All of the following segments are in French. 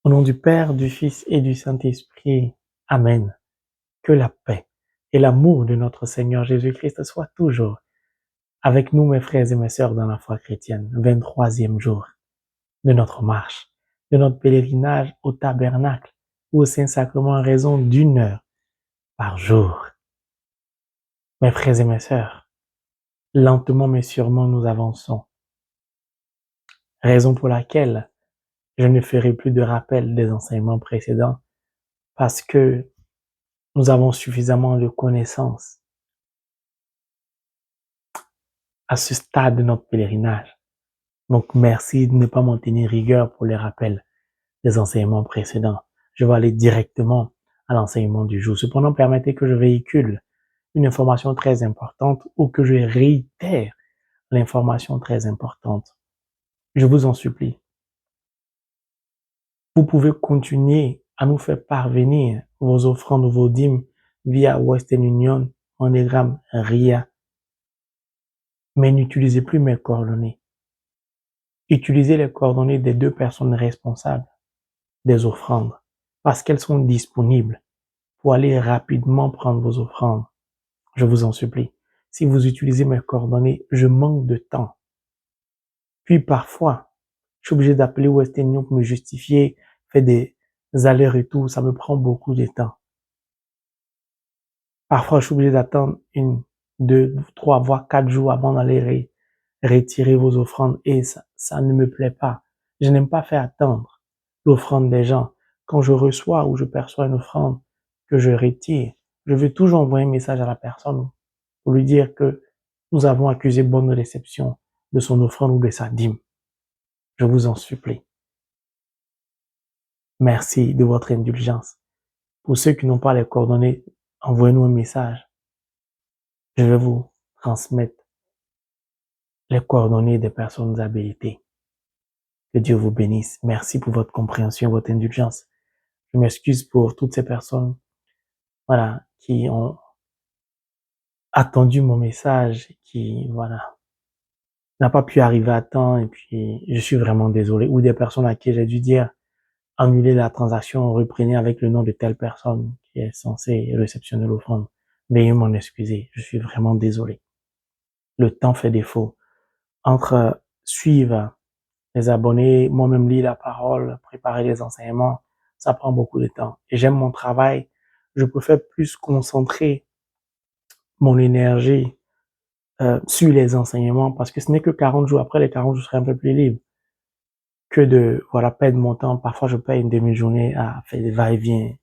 Au nom du Père, du Fils et du Saint-Esprit. Amen. Que la paix et l'amour de notre Seigneur Jésus-Christ soient toujours avec nous, mes frères et mes sœurs, dans la foi chrétienne. 23e jour de notre marche, de notre pèlerinage au tabernacle ou au Saint-Sacrement en raison d'1 heure par jour. Mes frères et mes sœurs, lentement mais sûrement nous avançons. Raison pour laquelle je ne ferai plus de rappel des enseignements précédents parce que nous avons suffisamment de connaissances à ce stade de notre pèlerinage. Donc, merci de ne pas m'en tenir rigueur pour les rappels des enseignements précédents. Je vais aller directement à l'enseignement du jour. Cependant, permettez que je véhicule une information très importante ou que je réitère l'information très importante. Je vous en supplie. Vous pouvez continuer à nous faire parvenir vos offrandes ou vos dîmes via Western Union, MoneyGram, RIA. Mais n'utilisez plus mes coordonnées. Utilisez les coordonnées des 2 personnes responsables des offrandes parce qu'elles sont disponibles pour aller rapidement prendre vos offrandes. Je vous en supplie. Si vous utilisez mes coordonnées, je manque de temps. Puis parfois, je suis obligé d'appeler Western Union pour me justifier, faire des allers-retours, ça me prend beaucoup de temps. Parfois, je suis obligé d'attendre 1, 2, 3, voire 4 jours avant d'aller retirer vos offrandes et ça ne me plaît pas. Je n'aime pas faire attendre l'offrande des gens. Quand je reçois ou je perçois une offrande que je retire, je veux toujours envoyer un message à la personne pour lui dire que nous avons accusé bonne réception de son offrande ou de sa dîme. Je vous en supplie. Merci de votre indulgence. Pour ceux qui n'ont pas les coordonnées, envoyez-nous un message. Je vais vous transmettre les coordonnées des personnes habilitées. Que Dieu vous bénisse. Merci pour votre compréhension, votre indulgence. Je m'excuse pour toutes ces personnes, voilà, qui ont attendu mon message, qui, voilà, n'a pas pu arriver à temps et puis je suis vraiment désolé. Ou des personnes à qui j'ai dû dire, annulez la transaction, reprenez avec le nom de telle personne qui est censée réceptionner l'offrande. Veuillez m'en excuser. Je suis vraiment désolé. Le temps fait défaut. Entre suivre les abonnés, moi-même lire la parole, préparer les enseignements, ça prend beaucoup de temps. Et j'aime mon travail. Je préfère plus concentrer mon énergie sur les enseignements parce que ce n'est que 40 jours. Après les 40 jours, je serai un peu plus libre que de, voilà, perdre mon temps. Parfois, je perds une demi-journée à faire des va-et-vient.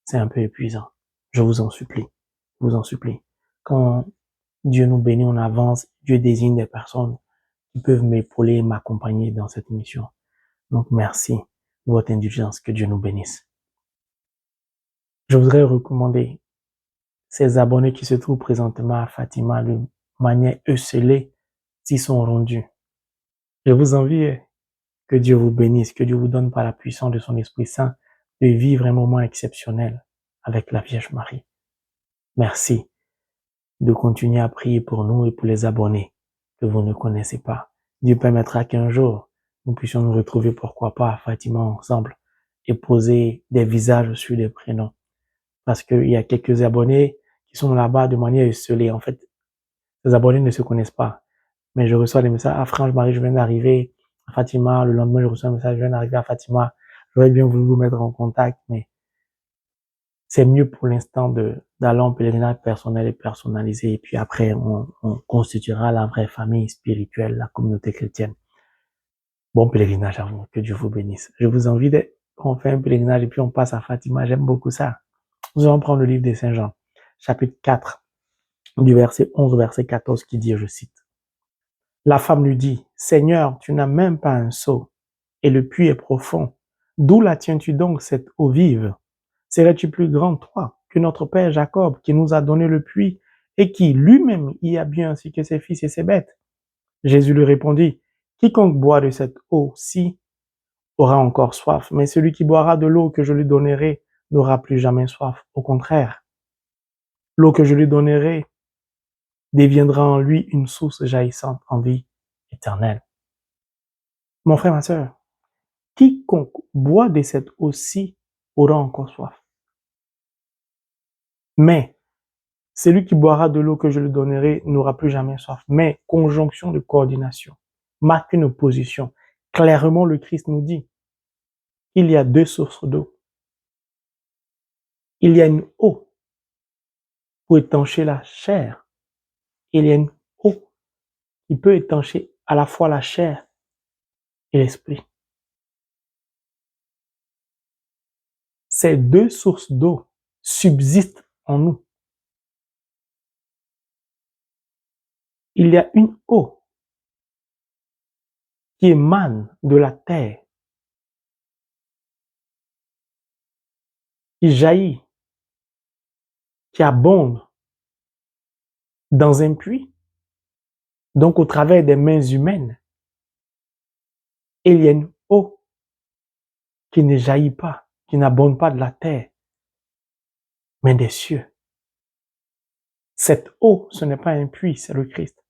C'est un peu épuisant. Je vous en supplie. Je vous en supplie. Quand Dieu nous bénit, on avance. Dieu désigne des personnes qui peuvent m'épauler, m'accompagner dans cette mission. Donc, merci de votre indulgence. Que Dieu nous bénisse. Je voudrais recommander ces abonnés qui se trouvent présentement à Fatima de manière esselée s'ils sont rendus. Je vous envie que Dieu vous bénisse, que Dieu vous donne par la puissance de son Esprit Saint de vivre un moment exceptionnel avec la Vierge Marie. Merci de continuer à prier pour nous et pour les abonnés que vous ne connaissez pas. Dieu permettra qu'un jour, nous puissions nous retrouver, pourquoi pas, à Fatima ensemble et poser des visages sur des prénoms. Parce qu'il y a quelques abonnés qui sont là-bas de manière esselée. En fait, les abonnés ne se connaissent pas. Mais je reçois des messages, ah, Franche Marie, je viens d'arriver à Fatima. Le lendemain, je reçois un message, je viens d'arriver à Fatima. J'aurais bien voulu vous mettre en contact, mais c'est mieux pour l'instant d'aller en pèlerinage personnel et personnalisé. Et puis après, on constituera la vraie famille spirituelle, la communauté chrétienne. Bon pèlerinage à vous. Que Dieu vous bénisse. Je vous invite qu'on fait un pèlerinage et puis on passe à Fatima. J'aime beaucoup ça. Nous allons prendre le livre de Saint Jean, chapitre 4, du verset 11 au verset 14, qui dit, je cite, la femme lui dit, Seigneur, tu n'as même pas un seau, et le puits est profond. D'où la tiens-tu donc cette eau vive? Serais-tu plus grand, toi, que notre père Jacob, qui nous a donné le puits, et qui lui-même y a bu ainsi que ses fils et ses bêtes? Jésus lui répondit, quiconque boit de cette eau-ci aura encore soif, mais celui qui boira de l'eau que je lui donnerai n'aura plus jamais soif. Au contraire, l'eau que je lui donnerai deviendra en lui une source jaillissante en vie éternelle. Mon frère, ma sœur, quiconque boit de cette eau-ci aura encore soif. Mais celui qui boira de l'eau que je lui donnerai n'aura plus jamais soif. Mais conjonction de coordination marque une opposition. Clairement, le Christ nous dit qu'il y a deux sources d'eau. Il y a une eau pour étancher la chair. Il y a une eau qui peut étancher à la fois la chair et l'esprit. Ces deux sources d'eau subsistent en nous. Il y a une eau qui émane de la terre, qui jaillit, qui abonde dans un puits, donc au travers des mains humaines. Et il y a une eau qui ne jaillit pas, qui n'abonde pas de la terre, mais des cieux. Cette eau, ce n'est pas un puits, c'est le Christ.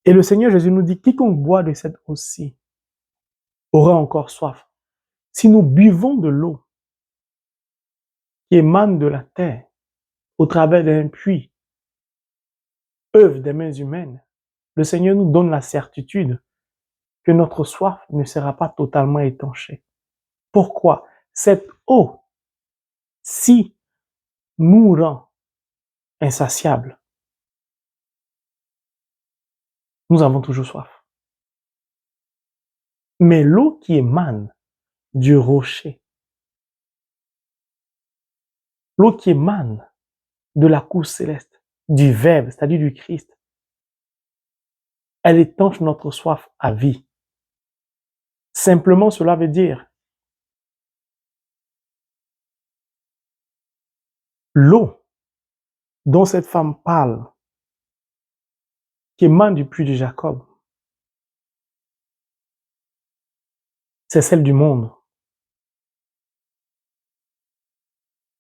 Et le Seigneur Jésus nous dit, quiconque boit de cette eau-ci aura encore soif. Si nous buvons de l'eau qui émane de la terre, au travers d'un puits, œuvre des mains humaines, le Seigneur nous donne la certitude que notre soif ne sera pas totalement étanchée. Pourquoi? Cette eau, si nous rend insatiables, nous avons toujours soif. Mais l'eau qui émane du rocher, l'eau qui émane de la cour céleste, du Verbe, c'est-à-dire du Christ, elle étanche notre soif à vie. Simplement, cela veut dire l'eau dont cette femme parle, qui émane du puits de Jacob, c'est celle du monde.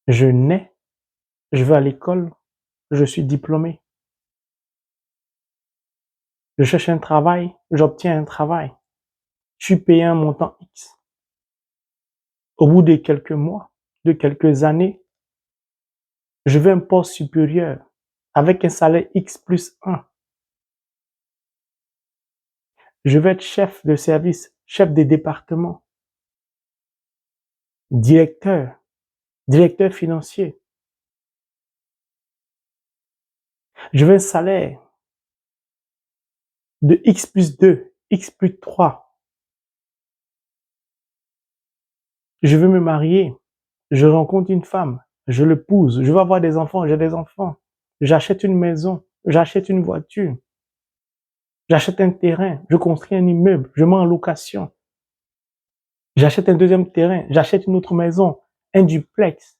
Je nais, je vais à l'école, je suis diplômé. Je cherche un travail, j'obtiens un travail. Je suis payé un montant X. Au bout de quelques mois, de quelques années, je veux un poste supérieur avec un salaire X plus 1. Je vais être chef de service, chef de département, directeur financier. Je veux un salaire de X plus 2, X plus 3. Je veux me marier, je rencontre une femme, je l'épouse, je veux avoir des enfants, j'ai des enfants. J'achète une maison, j'achète une voiture, j'achète un terrain, je construis un immeuble, je mets en location. J'achète un deuxième terrain, j'achète une autre maison, un duplex.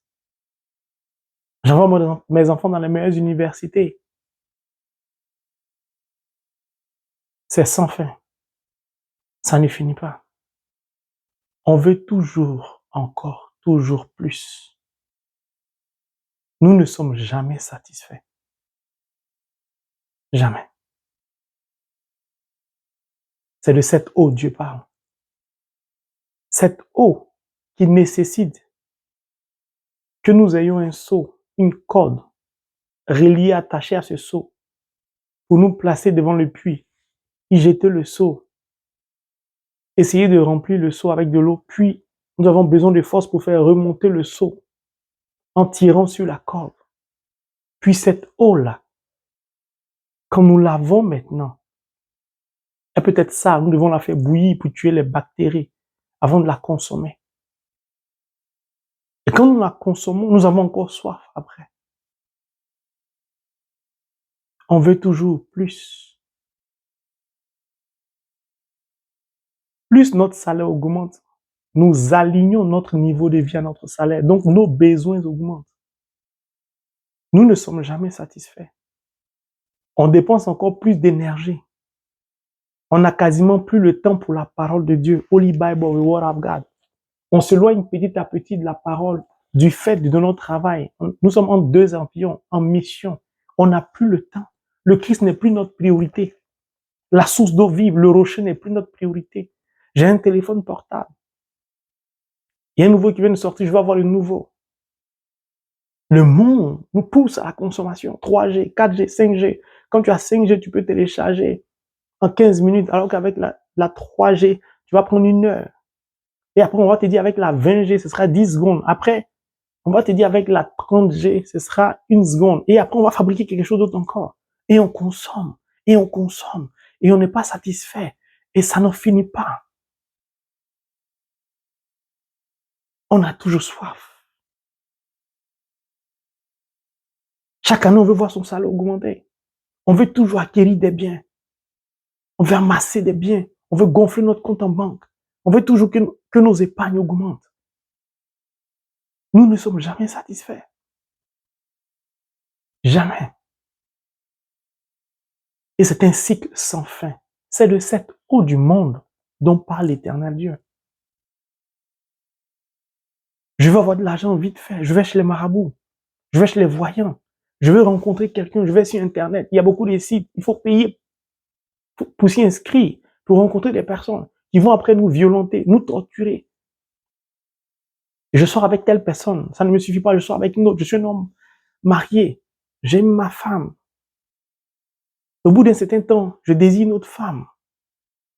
J'envoie mes enfants dans les meilleures universités. C'est sans fin. Ça ne finit pas. On veut toujours, encore, toujours plus. Nous ne sommes jamais satisfaits. Jamais. C'est de cette eau Dieu parle. Cette eau qui nécessite que nous ayons un seau, une corde reliée, attachée à ce seau, pour nous placer devant le puits, y jeter le seau, essayer de remplir le seau avec de l'eau, puis nous avons besoin de force pour faire remonter le seau en tirant sur la corde. Puis cette eau-là, quand nous l'avons maintenant, et peut-être ça, nous devons la faire bouillir pour tuer les bactéries avant de la consommer. Et quand nous la consommons, nous avons encore soif après. On veut toujours plus. Plus notre salaire augmente, nous alignons notre niveau de vie à notre salaire. Donc nos besoins augmentent. Nous ne sommes jamais satisfaits. On dépense encore plus d'énergie. On n'a quasiment plus le temps pour la parole de Dieu. Holy Bible, the Word of God. On s'éloigne petit à petit de la parole, du fait de notre travail. Nous sommes en 2 avions, en mission. On n'a plus le temps. Le Christ n'est plus notre priorité. La source d'eau vive, le rocher n'est plus notre priorité. J'ai un téléphone portable. Il y a un nouveau qui vient de sortir, je vais avoir le nouveau. Le monde nous pousse à la consommation. 3G, 4G, 5G. Quand tu as 5G, tu peux télécharger en 15 minutes, alors qu'avec la 3G, tu vas prendre 1 heure. Et après, on va te dire avec la 20G, ce sera 10 secondes. Après, on va te dire avec la 30G, ce sera 1 seconde. Et après, on va fabriquer quelque chose d'autre encore. Et on consomme. Et on consomme. Et on n'est pas satisfait. Et ça n'en finit pas. On a toujours soif. Chaque année, on veut voir son salaire augmenter. On veut toujours acquérir des biens. On veut amasser des biens. On veut gonfler notre compte en banque. On veut toujours que nos épargnes augmentent. Nous ne sommes jamais satisfaits. Jamais. Et c'est un cycle sans fin. C'est de cette eau du monde dont parle l'Éternel Dieu. Je veux avoir de l'argent vite fait. Je vais chez les marabouts. Je vais chez les voyants. Je veux rencontrer quelqu'un. Je vais sur Internet. Il y a beaucoup de sites. Il faut payer pour s'y inscrire, pour rencontrer des personnes qui vont après nous violenter, nous torturer. Et je sors avec telle personne. Ça ne me suffit pas. Je sors avec une autre. Je suis un homme marié. J'aime ma femme. Au bout d'un certain temps, je désire une autre femme.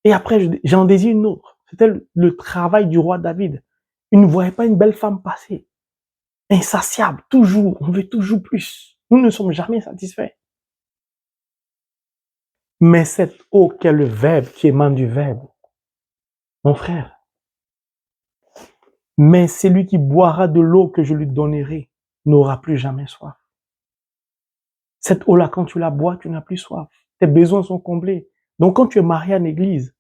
Et après, j'en désire une autre. C'était le travail du roi David. Il ne voyait pas une belle femme passer. Insatiable, toujours. On veut toujours plus. Nous ne sommes jamais satisfaits. Mais cette eau qu'est le Verbe, qui émane du Verbe, mon frère, mais celui qui boira de l'eau que je lui donnerai n'aura plus jamais soif. Cette eau-là, quand tu la bois, tu n'as plus soif. Tes besoins sont comblés. Donc quand tu es marié à l'église,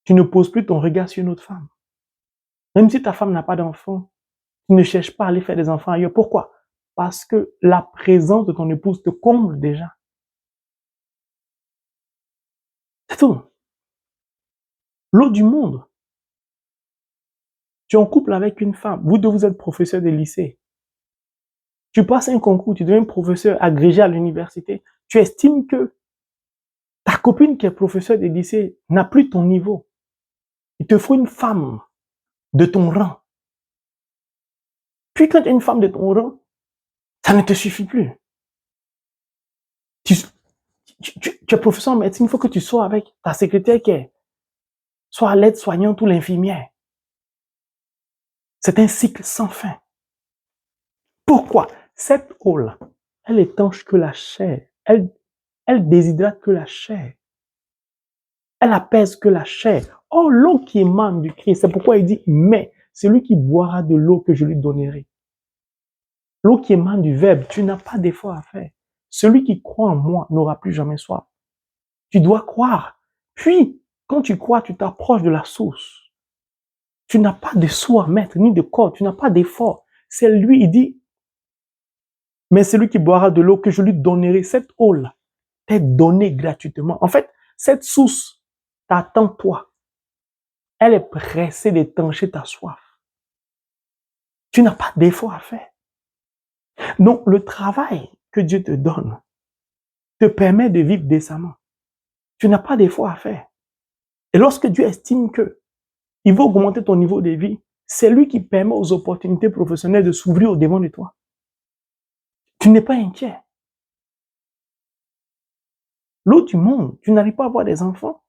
tu ne poses plus ton regard sur une autre femme. Même si ta femme n'a pas d'enfant, tu ne cherches pas à aller faire des enfants ailleurs. Pourquoi? Parce que la présence de ton épouse te comble déjà. C'est tout. L'eau du monde. Tu es en couple avec une femme. Vous deux, vous êtes professeur de lycée. Tu passes un concours, tu deviens professeur agrégé à l'université. Tu estimes que ta copine qui est professeure de lycée n'a plus ton niveau. Il te faut une femme de ton rang. Puis quand tu as une femme de ton rang, ça ne te suffit plus. Tu es professeur en médecine, il faut que tu sois avec ta secrétaire qui est soit l'aide-soignante ou l'infirmière. C'est un cycle sans fin. Pourquoi? Cette eau-là, elle étanche que la chair. Elle déshydrate que la chair. Elle apaise que la chair. Oh, l'eau qui émane du Christ, c'est pourquoi il dit, mais celui qui boira de l'eau que je lui donnerai. L'eau qui émane du Verbe, tu n'as pas d'effort à faire. Celui qui croit en moi n'aura plus jamais soif. Tu dois croire. Puis, quand tu crois, tu t'approches de la source. Tu n'as pas de soi à mettre, ni de corps, tu n'as pas d'effort. C'est lui, il dit, mais celui qui boira de l'eau que je lui donnerai, cette eau-là, t'est donnée gratuitement. En fait, cette source t'attend toi. Elle est pressée d'étancher ta soif. Tu n'as pas d'effort à faire. Donc, le travail que Dieu te donne te permet de vivre décemment. Tu n'as pas d'effort à faire. Et lorsque Dieu estime que il va augmenter ton niveau de vie, c'est lui qui permet aux opportunités professionnelles de s'ouvrir au devant de toi. Tu n'es pas inquiet. L'eau du monde, tu n'arrives pas à avoir des enfants.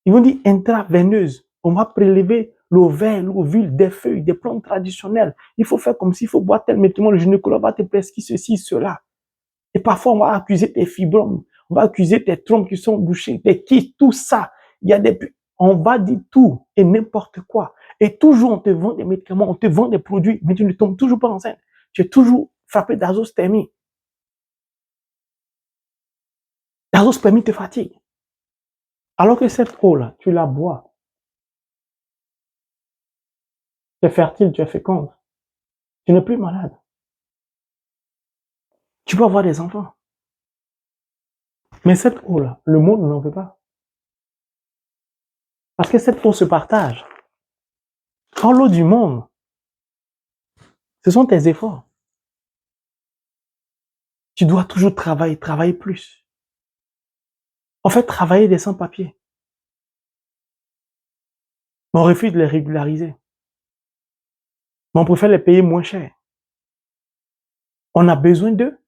Ils vont dire intraveineuse. On va prélever l'ovaire, l'ovule, des feuilles, des plantes traditionnelles. Il faut faire comme s'il faut boire tel médicament. Le gynécologue va te prescrire ceci, cela. Et parfois, on va accuser tes fibromes. On va accuser tes trompes qui sont bouchées, tes kystes, tout ça. Il y a on va dire tout et n'importe quoi. Et toujours, on te vend des médicaments, on te vend des produits, mais tu ne tombes toujours pas enceinte. Tu es toujours frappé d'azospermie. L'azospermie te fatigue. Alors que cette eau-là, tu la bois. Tu es fertile, tu es féconde. Tu n'es plus malade. Tu peux avoir des enfants. Mais cette eau-là, le monde n'en veut pas. Parce que cette eau se partage. Quand l'eau du monde, ce sont tes efforts. Tu dois toujours travailler plus. On fait travailler des sans-papiers. Mais on refuse de les régulariser. Mais on préfère les payer moins cher. On a besoin d'eux,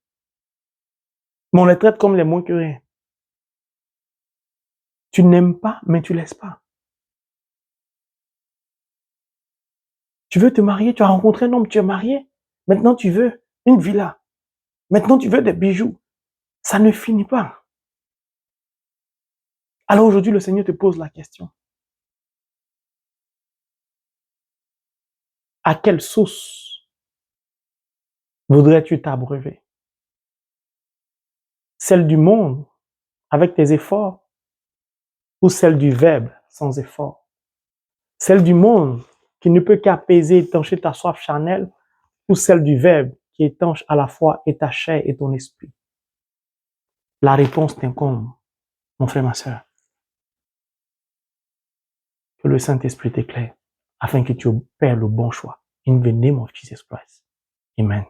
mais on les traite comme les moins que rien. Tu n'aimes pas, mais tu laisses pas. Tu veux te marier, tu as rencontré un homme, tu es marié. Maintenant, tu veux une villa. Maintenant, tu veux des bijoux. Ça ne finit pas. Alors aujourd'hui, le Seigneur te pose la question. À quelle source voudrais-tu t'abreuver? Celle du monde, avec tes efforts, ou celle du Verbe, sans effort? Celle du monde, qui ne peut qu'apaiser et étancher ta soif charnelle, ou celle du Verbe, qui étanche à la fois et ta chair et ton esprit? La réponse t'incombe, mon frère, ma sœur. Que le Saint-Esprit t'éclaire, afin que tu opères le bon choix. In the name of Jesus Christ. Amen.